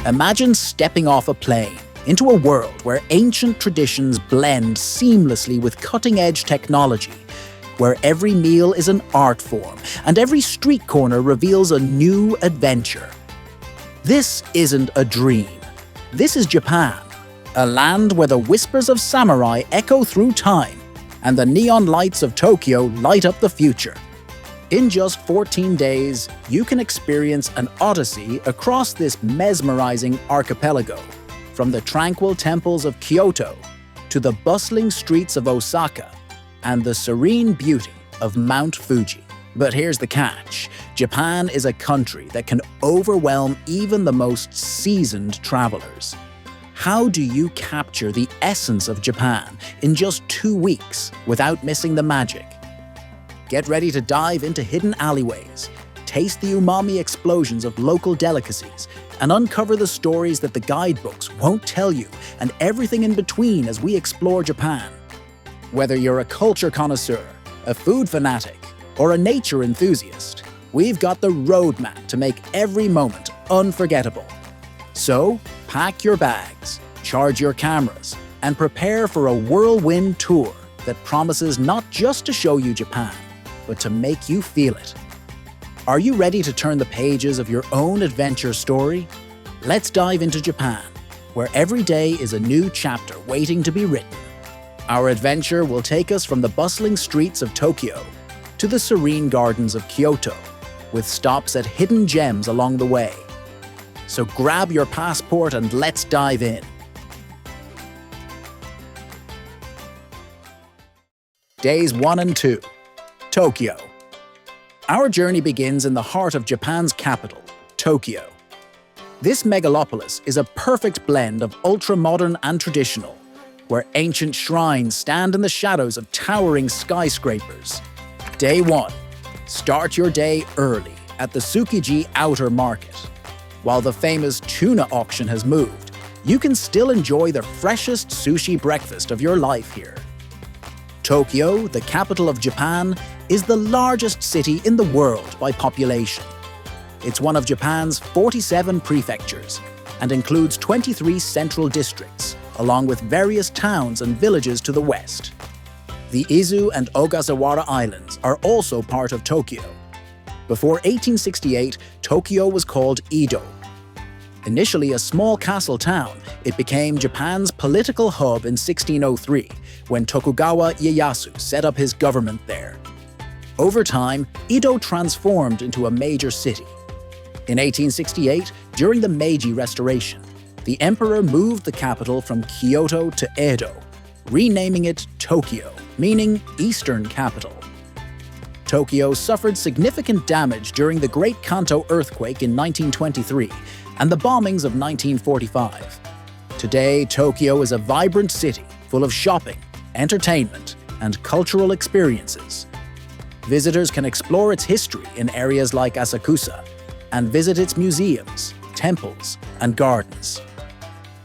Imagine stepping off a plane into a world where ancient traditions blend seamlessly with cutting-edge technology, where every meal is an art form and every street corner reveals a new adventure. This isn't a dream. This is Japan, a land where the whispers of samurai echo through time and the neon lights of Tokyo light up the future. In just 14 days, you can experience an odyssey across this mesmerizing archipelago, from the tranquil temples of Kyoto to the bustling streets of Osaka and the serene beauty of Mount Fuji. But here's the catch: Japan is a country that can overwhelm even the most seasoned travelers. How do you capture the essence of Japan in just 2 weeks without missing the magic? Get ready to dive into hidden alleyways, taste the umami explosions of local delicacies, and uncover the stories that the guidebooks won't tell you, and everything in between as we explore Japan. Whether you're a culture connoisseur, a food fanatic, or a nature enthusiast, we've got the roadmap to make every moment unforgettable. So, pack your bags, charge your cameras, and prepare for a whirlwind tour that promises not just to show you Japan, but to make you feel it. Are you ready to turn the pages of your own adventure story? Let's dive into Japan, where every day is a new chapter waiting to be written. Our adventure will take us from the bustling streets of Tokyo to the serene gardens of Kyoto, with stops at hidden gems along the way. So grab your passport and let's dive in. Days 1 and 2. Tokyo. Our journey begins in the heart of Japan's capital, Tokyo. This megalopolis is a perfect blend of ultra-modern and traditional, where ancient shrines stand in the shadows of towering skyscrapers. Day 1. Start your day early at the Tsukiji Outer Market. While the famous tuna auction has moved, you can still enjoy the freshest sushi breakfast of your life here. Tokyo, the capital of Japan, is the largest city in the world by population. It's one of Japan's 47 prefectures and includes 23 central districts, along with various towns and villages to the west. The Izu and Ogasawara Islands are also part of Tokyo. Before 1868, Tokyo was called Edo. Initially a small castle town, it became Japan's political hub in 1603, when Tokugawa Ieyasu set up his government there. Over time, Edo transformed into a major city. In 1868, during the Meiji Restoration, the emperor moved the capital from Kyoto to Edo, renaming it Tokyo, meaning Eastern Capital. Tokyo suffered significant damage during the Great Kanto earthquake in 1923 and the bombings of 1945. Today, Tokyo is a vibrant city full of shopping, entertainment, and cultural experiences. Visitors can explore its history in areas like Asakusa and visit its museums, temples, and gardens.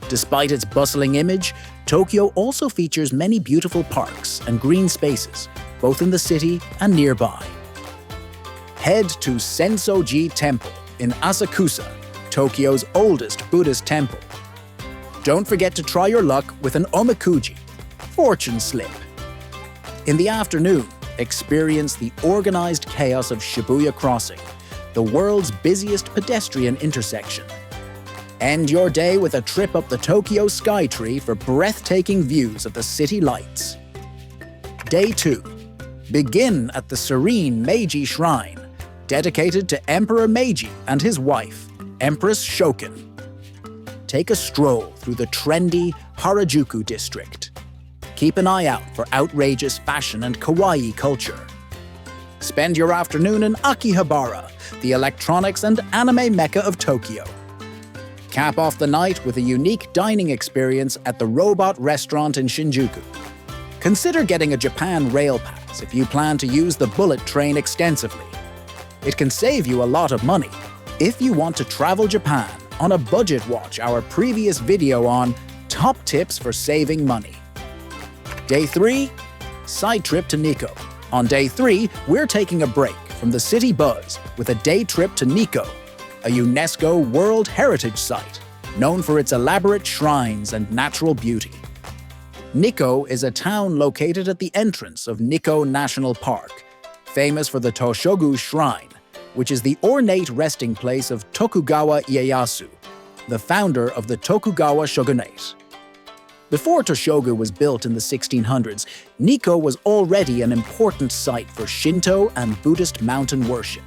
Despite its bustling image, Tokyo also features many beautiful parks and green spaces, both in the city and nearby. Head to Sensoji Temple in Asakusa, Tokyo's oldest Buddhist temple. Don't forget to try your luck with an omikuji, fortune slip. In the afternoon, experience the organized chaos of Shibuya Crossing, the world's busiest pedestrian intersection. End your day with a trip up the Tokyo Skytree for breathtaking views of the city lights. Day 2. Begin at the serene Meiji Shrine, dedicated to Emperor Meiji and his wife, Empress Shokin. Take a stroll through the trendy Harajuku district. Keep an eye out for outrageous fashion and kawaii culture. Spend your afternoon in Akihabara, the electronics and anime mecca of Tokyo. Cap off the night with a unique dining experience at the Robot Restaurant in Shinjuku. Consider getting a Japan Rail Pass if you plan to use the bullet train extensively. It can save you a lot of money. If you want to travel Japan on a budget, watch our previous video on top tips for saving money. Day 3. Side trip to Nikko. On day 3, we're taking a break from the city buzz with a day trip to Nikko, a UNESCO World Heritage Site. known for its elaborate shrines and natural beauty. Nikko is a town located at the entrance of Nikko National Park, famous for the Meiji Shrine, which is the ornate resting place of Tokugawa Ieyasu, the founder of the Tokugawa shogunate. Before Toshogu was built in the 1600s, Nikko was already an important site for Shinto and Buddhist mountain worship.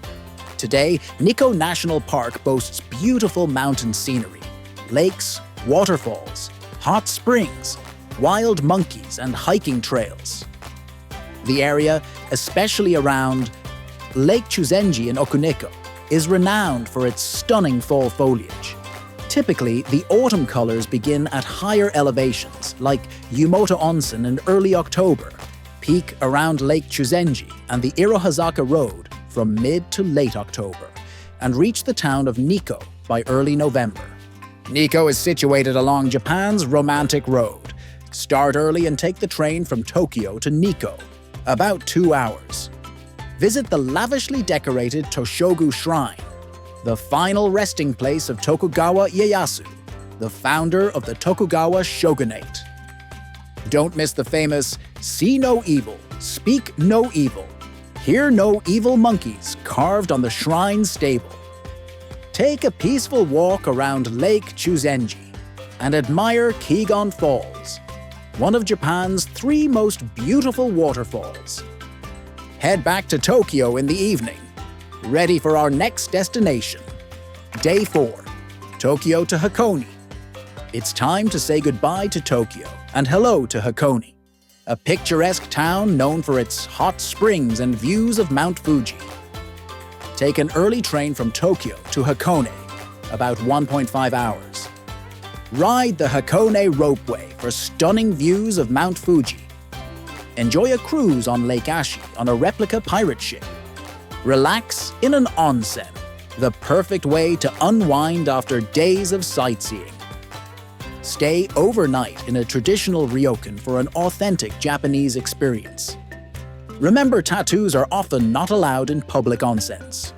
Today, Nikko National Park boasts beautiful mountain scenery, lakes, waterfalls, hot springs, wild monkeys, and hiking trails. The area, especially around Lake Chuzenji in Okuneko, is renowned for its stunning fall foliage. Typically, the autumn colors begin at higher elevations, like Yumoto Onsen in early October, peak around Lake Chuzenji and the Irohazaka Road from mid to late October, and reach the town of Nikko by early November. Nikko is situated along Japan's Romantic Road. Start early and take the train from Tokyo to Nikko, about 2 hours. Visit the lavishly decorated Toshogu Shrine, the final resting place of Tokugawa Ieyasu, the founder of the Tokugawa shogunate. Don't miss the famous "See no evil, speak no evil, hear no evil" monkeys carved on the shrine's stable. Take a peaceful walk around Lake Chuzenji and admire Kigon Falls, one of Japan's 3 most beautiful waterfalls. Head back to Tokyo in the evening, ready for our next destination. Day 4, Tokyo to Hakone. It's time to say goodbye to Tokyo and hello to Hakone, a picturesque town known for its hot springs and views of Mount Fuji. Take an early train from Tokyo to Hakone, about 1.5 hours. Ride the Hakone ropeway for stunning views of Mount Fuji. Enjoy a cruise on Lake Ashi on a replica pirate ship. Relax in an onsen, the perfect way to unwind after days of sightseeing. Stay overnight in a traditional ryokan for an authentic Japanese experience. Remember, tattoos are often not allowed in public onsens.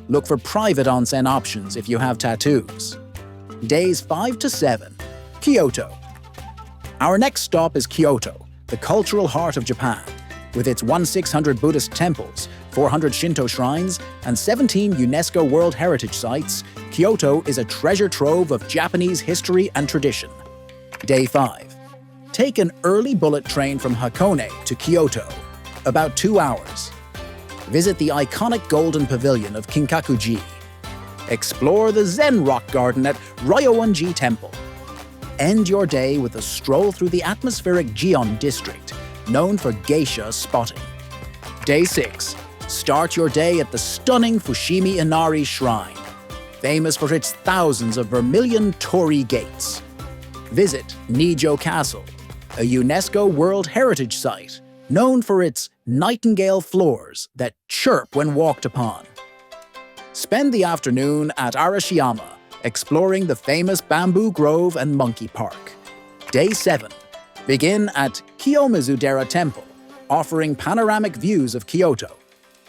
Look for private onsen options if you have tattoos. Days 5 to 7, Kyoto. Our next stop is Kyoto, the cultural heart of Japan. With its 1,600 Buddhist temples, 400 Shinto shrines, and 17 UNESCO World Heritage Sites, Kyoto is a treasure trove of Japanese history and tradition. Day 5. Take an early bullet train from Hakone to Kyoto, about 2 hours. Visit the iconic Golden Pavilion of Kinkakuji. Explore the Zen rock garden at Ryoanji Temple. End your day with a stroll through the atmospheric Gion district, known for geisha spotting. Day 6. Start your day at the stunning Fushimi Inari Shrine, famous for its thousands of vermilion torii gates. Visit Nijo Castle, a UNESCO World Heritage Site, known for its nightingale floors that chirp when walked upon. Spend the afternoon at Arashiyama, exploring the famous Bamboo Grove and Monkey Park. Day 7. Begin at Kiyomizu-dera Temple, offering panoramic views of Kyoto.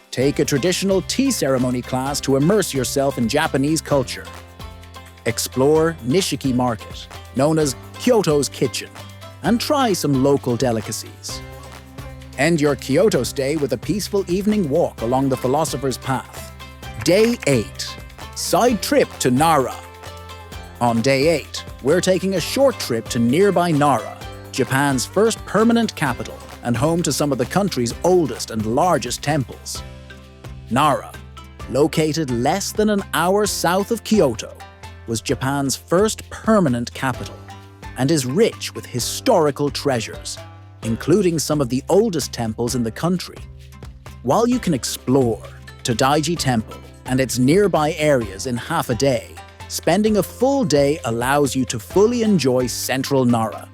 Take a traditional tea ceremony class to immerse yourself in Japanese culture. Explore Nishiki Market, known as Kyoto's Kitchen, and try some local delicacies. End your Kyoto stay with a peaceful evening walk along the Philosopher's Path. Day 8. Side trip to Nara. On Day 8, we're taking a short trip to nearby Nara, Japan's first permanent capital and home to some of the country's oldest and largest temples. Nara, located less than an hour south of Kyoto, was Japan's first permanent capital and is rich with historical treasures, including some of the oldest temples in the country. While you can explore Todaiji Temple and its nearby areas in half a day, spending a full day allows you to fully enjoy central Nara.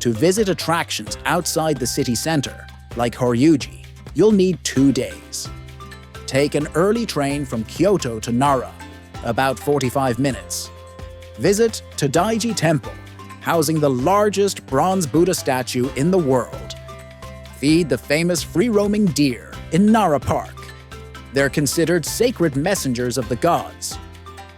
To visit attractions outside the city center, like Horyuji, you'll need 2 days. Take an early train from Kyoto to Nara, about 45 minutes. Visit Todaiji Temple, housing the largest bronze Buddha statue in the world. Feed the famous free-roaming deer in Nara Park. They're considered sacred messengers of the gods.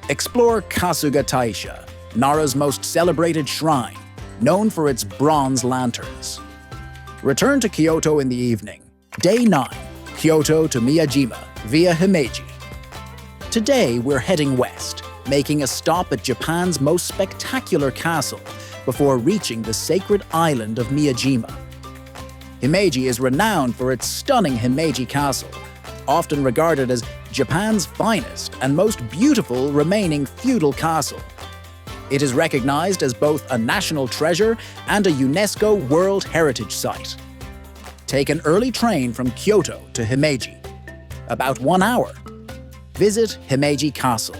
Explore Kasuga Taisha, Nara's most celebrated shrine, known for its bronze lanterns. Return to Kyoto in the evening. Day 9, Kyoto to Miyajima via Himeji. Today we're heading west, making a stop at Japan's most spectacular castle before reaching the sacred island of Miyajima. Himeji is renowned for its stunning Himeji Castle, often regarded as Japan's finest and most beautiful remaining feudal castle. It is recognized as both a national treasure and a UNESCO World Heritage Site. Take an early train from Kyoto to Himeji, about 1 hour. Visit Himeji Castle,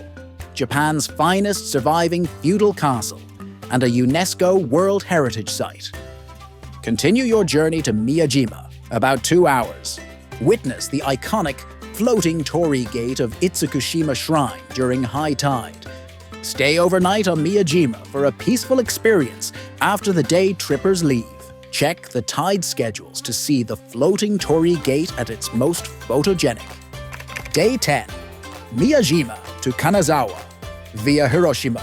Japan's finest surviving feudal castle and a UNESCO World Heritage Site. Continue your journey to Miyajima, about 2 hours. Witness the iconic floating torii gate of Meiji Shrine during high tide. Stay overnight on Miyajima for a peaceful experience after the day trippers leave. Check the tide schedules to see the floating torii gate at its most photogenic. Day 10. Miyajima to Kanazawa via Hiroshima.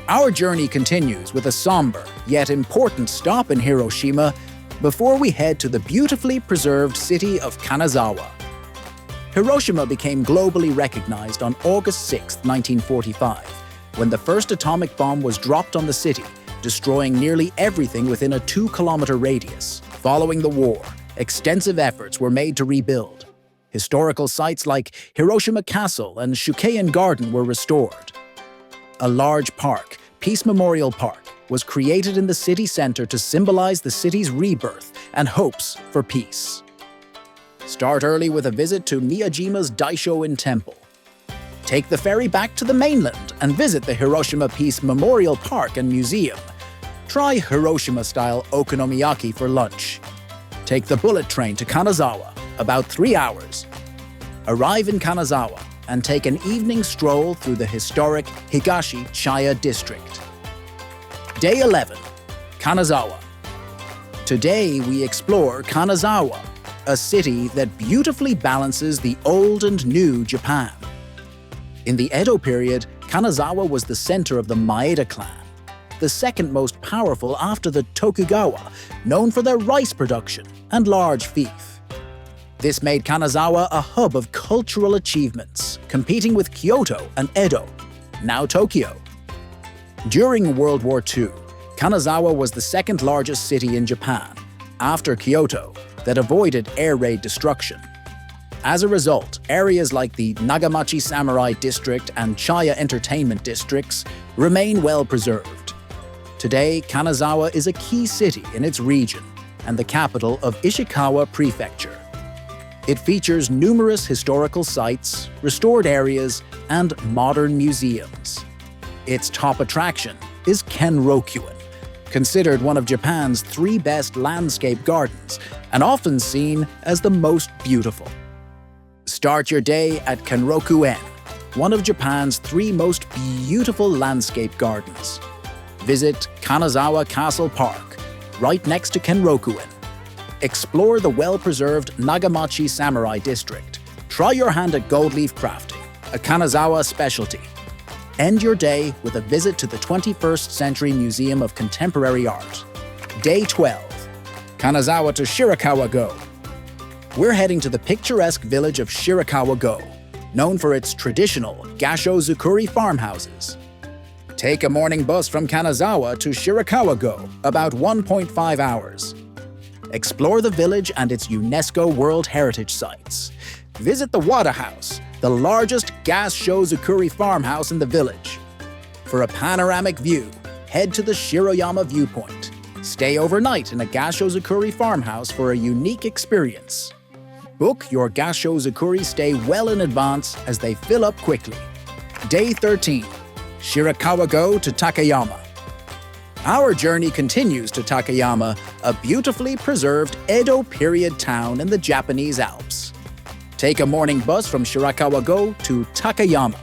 Our journey continues with a somber yet important stop in Hiroshima before we head to the beautifully preserved city of Kanazawa. Hiroshima became globally recognized on August 6, 1945, when the first atomic bomb was dropped on the city, destroying nearly everything within a 2-kilometer radius. Following the war, extensive efforts were made to rebuild. Historical sites like Hiroshima Castle and Shukeien Garden were restored. A large park, Peace Memorial Park, was created in the city center to symbolize the city's rebirth and hopes for peace. Start early with a visit to Miyajima's Daishoin Temple. Take the ferry back to the mainland and visit the Hiroshima Peace Memorial Park and Museum. Try Hiroshima-style okonomiyaki for lunch. Take the bullet train to Kanazawa, about 3 hours. Arrive in Kanazawa and take an evening stroll through the historic Higashi-Chaya district. Day 11. Kanazawa. Today we explore Kanazawa, a city that beautifully balances the old and new Japan. In the Edo period, Kanazawa was the center of the Maeda clan, the second most powerful after the Tokugawa, known for their rice production and large fief. This made Kanazawa a hub of cultural achievements, competing with Kyoto and Edo, now Tokyo. During World War II, Kanazawa was the second largest city in Japan, after Kyoto, that avoided air raid destruction. As a result, areas like the Nagamachi Samurai District and Chaya Entertainment Districts remain well preserved. Today, Kanazawa is a key city in its region and the capital of Ishikawa Prefecture. It features numerous historical sites, restored areas, and modern museums. Its top attraction is Kenrokuen, considered one of Japan's 3 best landscape gardens and often seen as the most beautiful. Start your day at Kenrokuen, one of Japan's 3 most beautiful landscape gardens. Visit Kanazawa Castle Park, right next to Kenrokuen. Explore the well-preserved Nagamachi Samurai District. Try your hand at gold leaf crafting, a Kanazawa specialty. End your day with a visit to the 21st Century Museum of Contemporary Art. Day 12. Kanazawa to Shirakawa-go. We're heading to the picturesque village of Shirakawa-go, known for its traditional Gasho-zukuri farmhouses. Take a morning bus from Kanazawa to Shirakawa-go, about 1.5 hours. Explore the village and its UNESCO World Heritage Sites. Visit the Wada House, the largest Gasho-zukuri farmhouse in the village. For a panoramic view, head to the Shiroyama viewpoint. Stay overnight in a Gasho-zukuri farmhouse for a unique experience. Book your Gasho-zukuri stay well in advance as they fill up quickly. Day 13. Shirakawa-go to Takayama. Our journey continues to Takayama, a beautifully preserved Edo period town in the Japanese Alps. Take a morning bus from Shirakawa-go to Takayama,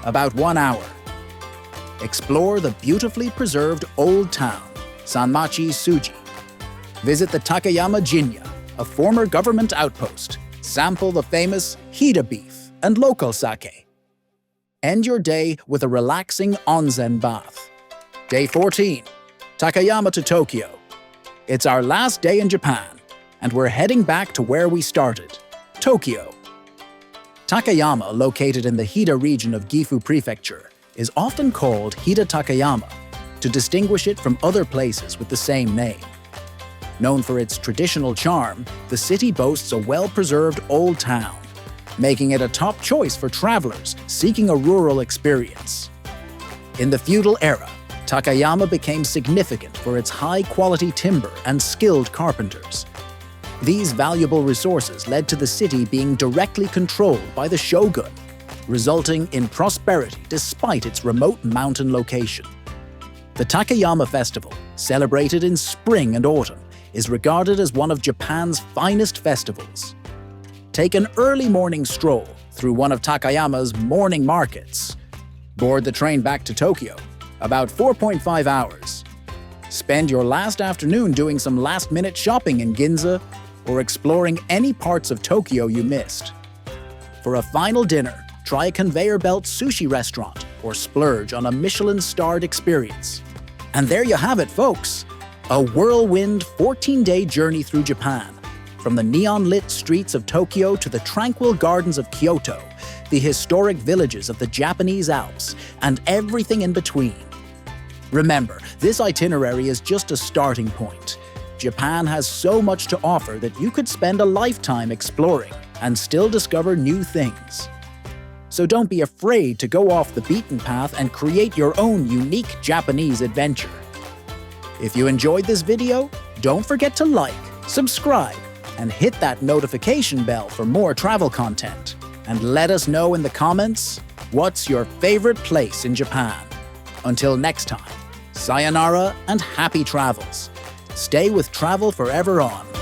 about 1 hour. Explore the beautifully preserved old town, Sanmachi Suji. Visit the Takayama Jinya, a former government outpost. Sample the famous Hida beef and local sake. End your day with a relaxing onsen bath. Day 14. Takayama to Tokyo. It's our last day in Japan, and we're heading back to where we started, Tokyo. Takayama, located in the Hida region of Gifu Prefecture, is often called Hida Takayama to distinguish it from other places with the same name. Known for its traditional charm, the city boasts a well-preserved old town, making it a top choice for travelers seeking a rural experience. In the feudal era, Takayama became significant for its high-quality timber and skilled carpenters. These valuable resources led to the city being directly controlled by the shogun, resulting in prosperity despite its remote mountain location. The Takayama Festival, celebrated in spring and autumn, is regarded as one of Japan's finest festivals. Take an early morning stroll through one of Takayama's morning markets. Board the train back to Tokyo, about 4.5 hours. Spend your last afternoon doing some last-minute shopping in Ginza or exploring any parts of Tokyo you missed. For a final dinner, try a conveyor belt sushi restaurant or splurge on a Michelin-starred experience. And there you have it, folks! A whirlwind 14-day journey through Japan, from the neon-lit streets of Tokyo to the tranquil gardens of Kyoto, the historic villages of the Japanese Alps, and everything in between. Remember, this itinerary is just a starting point. Japan has so much to offer that you could spend a lifetime exploring and still discover new things. So don't be afraid to go off the beaten path and create your own unique Japanese adventure. If you enjoyed this video, don't forget to like, subscribe, and hit that notification bell for more travel content. And let us know in the comments, what's your favorite place in Japan? Until next time, sayonara and happy travels. Stay with Travel Forever On.